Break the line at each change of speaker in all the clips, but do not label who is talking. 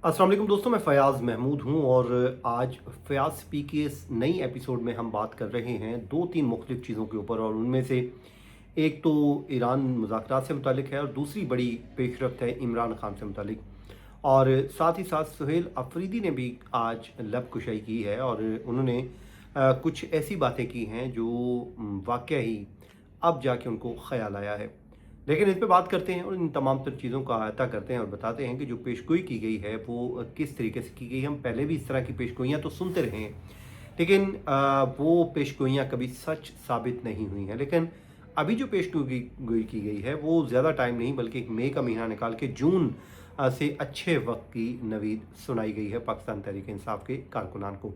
अस्सलाम वालेकुम दोस्तों, मैं फ़याज़ महमूद हूँ और आज फ़याज़ स्पीक के इस नई एपिसोड में हम बात कर रहे हैं दो तीन मुख्तलिफ़ चीज़ों के ऊपर। और उनमें से एक तो ईरान मुज़ाकरात से मुतालिक है और दूसरी बड़ी पेशरफ्त है इमरान खान से मुतालिक। और साथ ही साथ सुहेल अफरीदी ने भी आज लब कुशाई की है और उन्होंने कुछ ऐसी बातें की हैं जो वाक़या ही अब जाके उनको ख़याल आया है। लेकिन इस पे बात करते हैं और इन तमाम तर चीज़ों का अहाता करते हैं और बताते हैं कि जो पेशगोई की गई है वो किस तरीके से की गई। हम पहले भी इस तरह की पेशगोइयाँ तो सुनते रहे हैं, लेकिन वो पेशगोइयाँ कभी सच साबित नहीं हुई हैं। लेकिन अभी जो पेशगोई गोई की गई है वो ज़्यादा टाइम नहीं बल्कि एक मई का महीना निकाल के जून से अच्छे वक्त की नवीद सुनाई गई है पाकिस्तान तहरीक इंसाफ के कारकुनान को।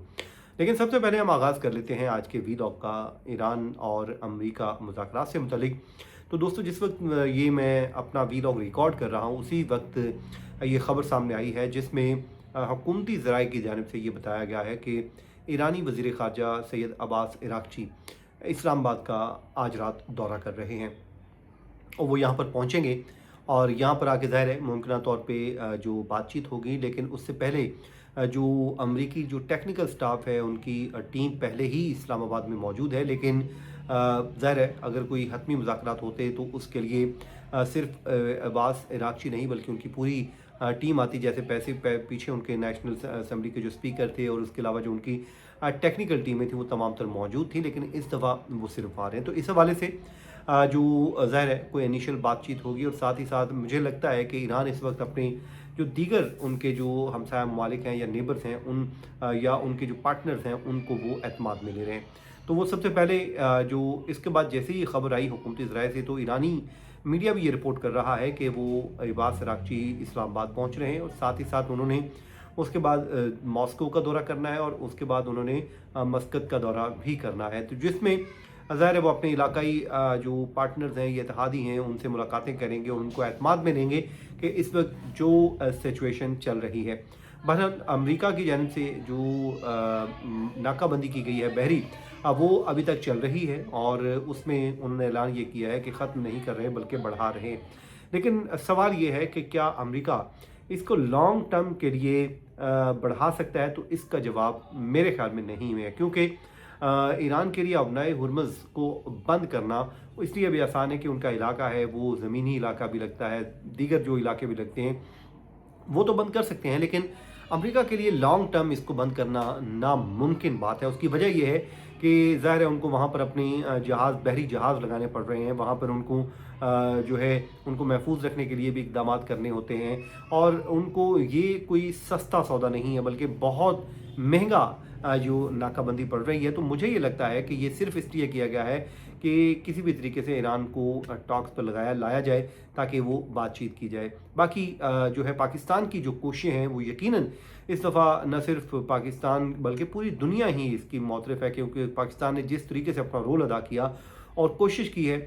लेकिन सबसे पहले हम आगाज़ कर लेते हैं आज के वीलॉग का ईरान और अमेरिका मुज़ाकरात से मुतलिक। तो दोस्तों, जिस वक्त ये मैं अपना वीलॉग रिकॉर्ड कर रहा हूँ उसी वक्त ये ख़बर सामने आई है जिसमें हुकूमती ज़राए की जानिब से ये बताया गया है कि ईरानी वज़ीर ख़ारजा सैयद अब्बास इराक़ची इस्लामाबाद का आज रात दौरा कर रहे हैं और वो यहाँ पर पहुँचेंगे। और यहाँ पर आके ज़ाहिर है मुमकिन तौर पे जो बातचीत होगी, लेकिन उससे पहले जो अमरीकी जो टेक्निकल स्टाफ है उनकी टीम पहले ही इस्लामाबाद में मौजूद है। लेकिन ज़ाहिर है अगर कोई हतमी मुज़ाकरात होते तो उसके लिए सिर्फ अब्बास इराक़ची नहीं बल्कि उनकी पूरी टीम आती। जैसे पीछे उनके नेशनल असम्बली के जो स्पीकर थे और उसके अलावा जो उनकी टेक्निकल टीमें थी वो तमाम तर मौजूद थी, लेकिन इस दफ़ा वो सिर्फ आ रहे हैं। तो इस हवाले से जो ज़ाहिर है कोई इनिशियल बातचीत होगी। और साथ ही साथ मुझे लगता है कि ईरान इस वक्त अपने जो दीगर उनके जो हमसाया ममालिक हैं या नेबर्स हैं उन या उनके जो पार्टनर्स हैं उनको वो एतमाद में ले रहे हैं। तो वो सबसे पहले जो इसके बाद जैसे ही खबर आई हुकूमती ज़राए से तो ईरानी मीडिया भी ये रिपोर्ट कर रहा है कि वो अब्बास इराक़ची इस्लामाबाद पहुंच रहे हैं और साथ ही साथ उन्होंने उसके बाद मॉस्को का दौरा करना है और उसके बाद उन्होंने मस्कत का दौरा भी करना है। तो जिसमें ज़ाहिर है वो अपने इलाकाई जो पार्टनर्स हैं या इत्तेहादी हैं उनसे मुलाकातें करेंगे और उनको एतमाद में लेंगे कि इस वक्त जो सिचुएशन चल रही है। बहरहाल अमेरिका की जानिब से जो नाकाबंदी की गई है बहरी, वो अभी तक चल रही है और उसमें उन्होंने ऐलान ये किया है कि ख़त्म नहीं कर रहे बल्कि बढ़ा रहे हैं। लेकिन सवाल ये है कि क्या अमेरिका इसको लॉन्ग टर्म के लिए बढ़ा सकता है? तो इसका जवाब मेरे ख्याल में नहीं है, क्योंकि ईरान के लिए अबनाए हुर्मुज़ को बंद करना इसलिए भी आसान है कि उनका इलाका है वो ज़मीनी इलाका भी लगता है, दीगर जो इलाके भी लगते हैं वो तो बंद कर सकते हैं, लेकिन अमेरिका के लिए लॉन्ग टर्म इसको बंद करना नामुमकिन बात है। उसकी वजह यह है कि ज़ाहिर है उनको वहाँ पर अपनी बहरी जहाज़ लगाने पड़ रहे हैं, वहाँ पर उनको जो है उनको महफूज रखने के लिए भी इकदाम करने होते हैं और उनको ये कोई सस्ता सौदा नहीं है बल्कि बहुत महंगा जो नाकाबंदी पड़ रही है। तो मुझे ये लगता है कि ये सिर्फ इसलिए किया गया है कि किसी भी तरीके से ईरान को टॉक्स पर लाया जाए ताकि वो बातचीत की जाए। बाकी जो है पाकिस्तान की जो कोशिशें हैं वो यकीनन इस दफ़ा न सिर्फ पाकिस्तान बल्कि पूरी दुनिया ही इसकी मौतरफ़ है, क्योंकि पाकिस्तान ने जिस तरीके से अपना रोल अदा किया और कोशिश की है।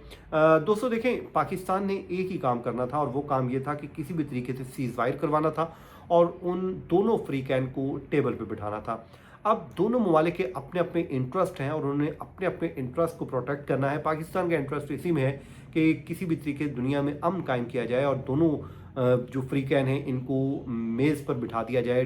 दोस्तों देखें, पाकिस्तान ने एक ही काम करना था और वो काम ये था कि किसी भी तरीके से सीज़ फायर करवाना था और उन दोनों फ्रीकैन को टेबल पे बिठाना था। अब दोनों ममालिक के अपने अपने इंटरेस्ट हैं और उन्होंने अपने अपने इंटरेस्ट को प्रोटेक्ट करना है। पाकिस्तान का इंटरेस्ट इसी में है कि किसी भी तरीके दुनिया में अमन कायम किया जाए और दोनों जो फ्रीकैन हैं इनको मेज़ पर बिठा दिया जाए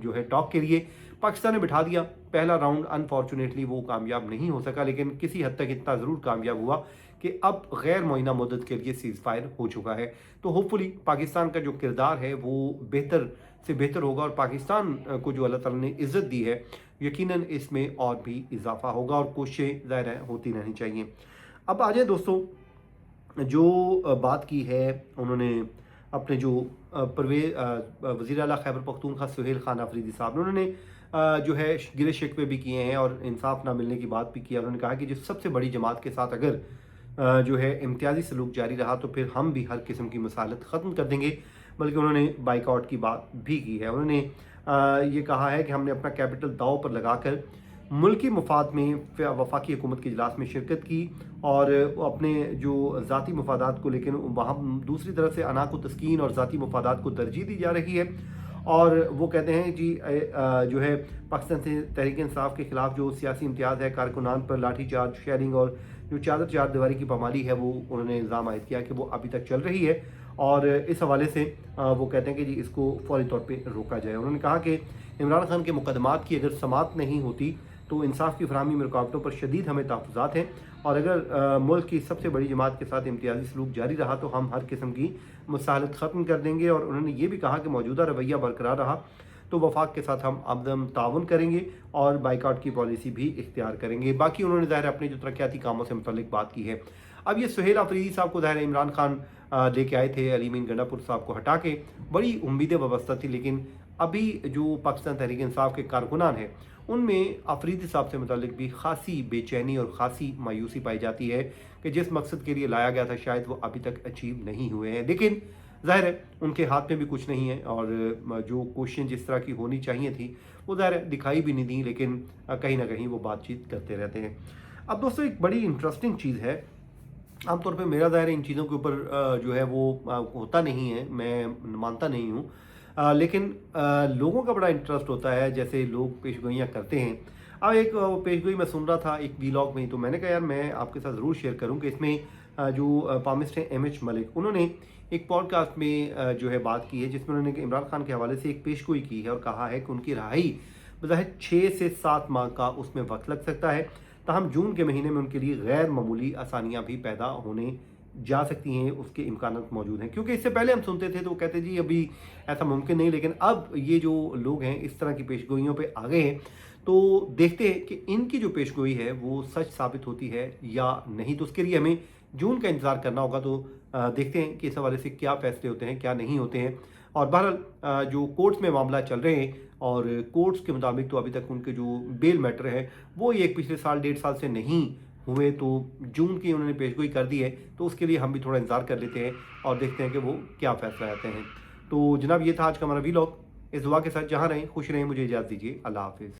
जो है टॉक के लिए। पाकिस्तान ने बिठा दिया, पहला राउंड अनफॉर्चुनेटली वो कामयाब नहीं हो सका, लेकिन किसी हद तक इतना ज़रूर कामयाब हुआ कि अब गैर मुअय्यना मुद्दत के लिए सीज़ फायर हो चुका है। तो होपफुली पाकिस्तान का जो किरदार है वो बेहतर से बेहतर होगा और पाकिस्तान को जो अल्लाह ताला ने इज़्ज़त दी है यकीनन इसमें और भी इजाफा होगा और कोशिशें ज़ाहिर है होती रहनी चाहिए। अब आ जाए दोस्तों, जो बात की है उन्होंने अपने जो वज़ीर आला खैबर पख्तूनख्वा सुहेल खान अफरीदी साहब ने, उन्होंने जो है गिले शिकवे भी किए हैं और इंसाफ ना मिलने की बात भी की। उन्होंने कहा कि जो सबसे बड़ी जमात के साथ अगर जो है इम्तियाजी सलूक जारी रहा तो फिर हम भी हर किस्म की मसालत ख़त्म कर देंगे, बल्कि उन्होंने बाइकआउट की बात भी की है। उन्होंने ये कहा है कि हमने अपना कैपिटल दाव पर लगाकर मुल्की मफाद में वफाकी हुकूमत के इजलास में शिरकत की और अपने जो ज़ाती मफादात को, लेकिन वहाँ दूसरी तरफ से अना को तस्कीन और ज़ाती मफादात को तरजीह दी जा रही है। और वो कहते हैं जी जो है पाकिस्तान से तहरीक इंसाफ के ख़िलाफ़ जो सियासी इम्तियाज़ है कारकुनान पर लाठी चार्ज शेयरिंग और जो चादर चार दीवारी की पामाली है वो उन्होंने इल्ज़ाम आयद किया कि वो अभी तक चल रही है और इस हवाले से वो कहते हैं कि जी इसको फौरी तौर पे रोका जाए। उन्होंने कहा कि इमरान खान के मुकदमात की अगर समाअत नहीं होती तो इंसाफ की फराहमी में रुकावटों पर शदीद हमें तहफ़्फ़ुज़ात हैं, और अगर मुल्क की सबसे बड़ी जमात के साथ इम्तियाज़ी सलूक जारी रहा तो हम हर किस्म की मुसाहलत ख़त्म कर देंगे। और उन्होंने ये भी कहा कि मौजूदा रवैया बरकरार रहा तो वफाक के साथ हम अमदम ताउन करेंगे और बाइकआउट की पॉलिसी भी इख्तियार करेंगे। बाकी उन्होंने ज़ाहिर अपने जो तरक्याती कामों से मुतल्लिक बात की है। अब ये सुहेल अफरीदी साहब को ज़ाहिर इमरान खान लेके आए थे, अली मीन गंडापुर साहब को हटा के, बड़ी उम्मीदें वाबस्ता थी, लेकिन अभी जो पाकिस्तान तहरीक इंसाफ के कारकुनान हैं उनमें अफरीदी साहब से मुतल्लिक भी खासी बेचैनी और खासी मायूसी पाई जाती है कि जिस मकसद के लिए लाया गया था शायद वो अभी तक अचीव नहीं हुए हैं। लेकिन ज़ाहिर है उनके हाथ में भी कुछ नहीं है, और जो क्वेश्चन जिस तरह की होनी चाहिए थी वो ज़ाहिर है दिखाई भी नहीं दी, लेकिन कहीं ना कहीं वो बातचीत करते रहते हैं। अब दोस्तों एक बड़ी इंटरेस्टिंग चीज़ है, आमतौर पे मेरा ज़ाहिर इन चीज़ों के ऊपर जो है वो होता नहीं है, मैं मानता नहीं हूँ, लेकिन लोगों का बड़ा इंटरेस्ट होता है जैसे लोग पेशगोइयाँ करते हैं। अब एक पेशगोई मैं सुन रहा था एक वीलॉग में, तो मैंने कहा यार मैं आपके साथ ज़रूर शेयर करूँ कि इसमें जो पामिस्ट हैं एम एच मलिक, उन्होंने एक पॉडकास्ट में जो है बात की है जिसमें उन्होंने इमरान खान के हवाले से एक पेशगोई की है और कहा है कि उनकी रहाई बज़ाहिर 6 से 7 माह का उसमें वक्त लग सकता है, ताहम जून के महीने में उनके लिए गैर मामूली आसानियाँ भी पैदा होने जा सकती हैं, उसके इम्कानात मौजूद हैं। क्योंकि इससे पहले हम सुनते थे तो वो कहते जी अभी ऐसा मुमकिन नहीं, लेकिन अब ये जो लोग हैं इस तरह की पेशगोइयों पे आ गए हैं, तो देखते हैं कि इनकी जो पेशगोई है वो सच साबित होती है या नहीं। तो उसके लिए हमें जून का इंतज़ार करना होगा। तो देखते हैं कि इस हवाले से क्या फैसले होते हैं क्या नहीं होते हैं। और बहरहाल जो कोर्ट्स में मामला चल रहे हैं और कोर्ट्स के मुताबिक तो अभी तक उनके जो बेल मैटर है वो ये पिछले साल 1.5 साल से नहीं हुए, तो जून की उन्होंने पेशगोई कर दी है, तो उसके लिए हम भी थोड़ा इंतज़ार कर लेते हैं और देखते हैं कि वो क्या फैसला आते हैं। तो जनाब ये था आज का हमारा वीलॉग। इस दुआ के साथ जहाँ रहें खुश रहें, मुझे इजाज़त दीजिए। अल्लाह हाफिज़।